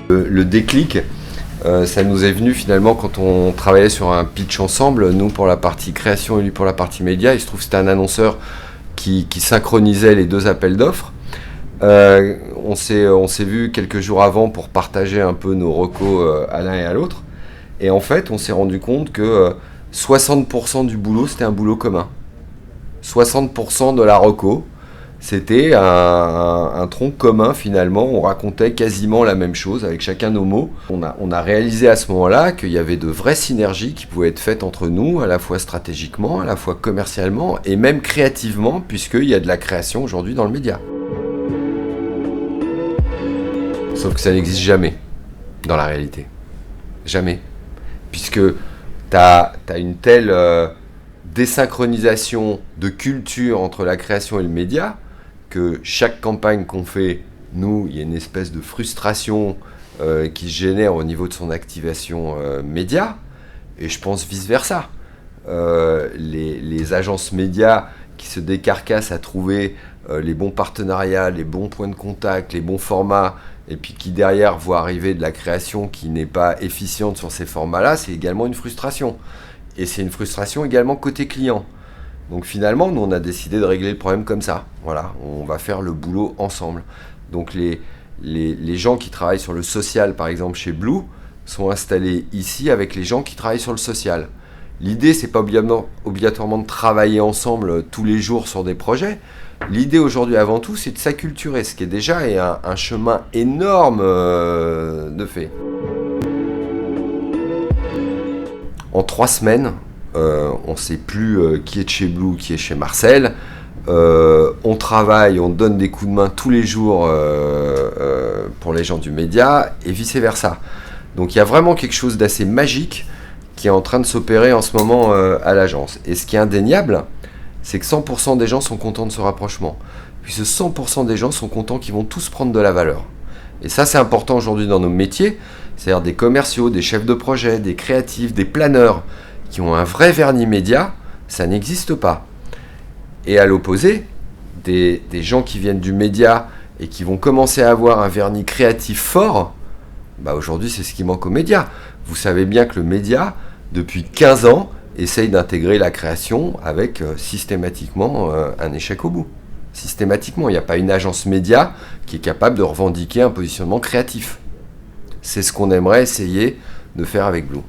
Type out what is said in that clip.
Le déclic, ça nous est venu finalement quand on travaillait sur un pitch ensemble, nous pour la partie création et lui pour la partie média. Il se trouve que c'était un annonceur qui synchronisait les deux appels d'offres. On s'est vu quelques jours avant pour partager un peu nos recos à l'un et à l'autre. Et en fait, on s'est rendu compte que 60% du boulot, c'était un boulot commun. 60% de la reco, c'était un tronc commun finalement. On racontait quasiment la même chose avec chacun nos mots. On a réalisé à ce moment-là qu'il y avait de vraies synergies qui pouvaient être faites entre nous, à la fois stratégiquement, à la fois commercialement et même créativement, puisqu'il y a de la création aujourd'hui dans le média. Sauf que ça n'existe jamais dans la réalité. Jamais. Puisque tu as une telle désynchronisation de culture entre la création et le média que chaque campagne qu'on fait, nous, il y a une espèce de frustration qui se génère au niveau de son activation média, et je pense vice-versa. Les agences médias qui se décarcassent à trouver les bons partenariats, les bons points de contact, les bons formats, et puis qui derrière voient arriver de la création qui n'est pas efficiente sur ces formats-là, c'est également une frustration. Et c'est une frustration également côté client. Donc finalement, nous, on a décidé de régler le problème comme ça. Voilà, on va faire le boulot ensemble. Donc les gens qui travaillent sur le social, par exemple chez Blue, sont installés ici avec les gens qui travaillent sur le social. L'idée, c'est pas obligatoirement de travailler ensemble tous les jours sur des projets. L'idée aujourd'hui, avant tout, c'est de s'acculturer, ce qui est déjà un chemin énorme de fait. En 3 semaines, on ne sait plus qui est de chez Blue, qui est chez Marcel. On travaille, on donne des coups de main tous les jours pour les gens du média et vice-versa. Donc il y a vraiment quelque chose d'assez magique qui est en train de s'opérer en ce moment à l'agence. Et ce qui est indéniable, c'est que 100% des gens sont contents de ce rapprochement. Puisque 100% des gens sont contents qu'ils vont tous prendre de la valeur. Et ça, c'est important aujourd'hui dans nos métiers, c'est-à-dire des commerciaux, des chefs de projet, des créatifs, des planeurs qui ont un vrai vernis média, ça n'existe pas. Et à l'opposé, des gens qui viennent du média et qui vont commencer à avoir un vernis créatif fort, bah aujourd'hui, c'est ce qui manque aux médias. Vous savez bien que le média, depuis 15 ans, essaye d'intégrer la création avec systématiquement un échec au bout. Systématiquement, il n'y a pas une agence média qui est capable de revendiquer un positionnement créatif. C'est ce qu'on aimerait essayer de faire avec Blue.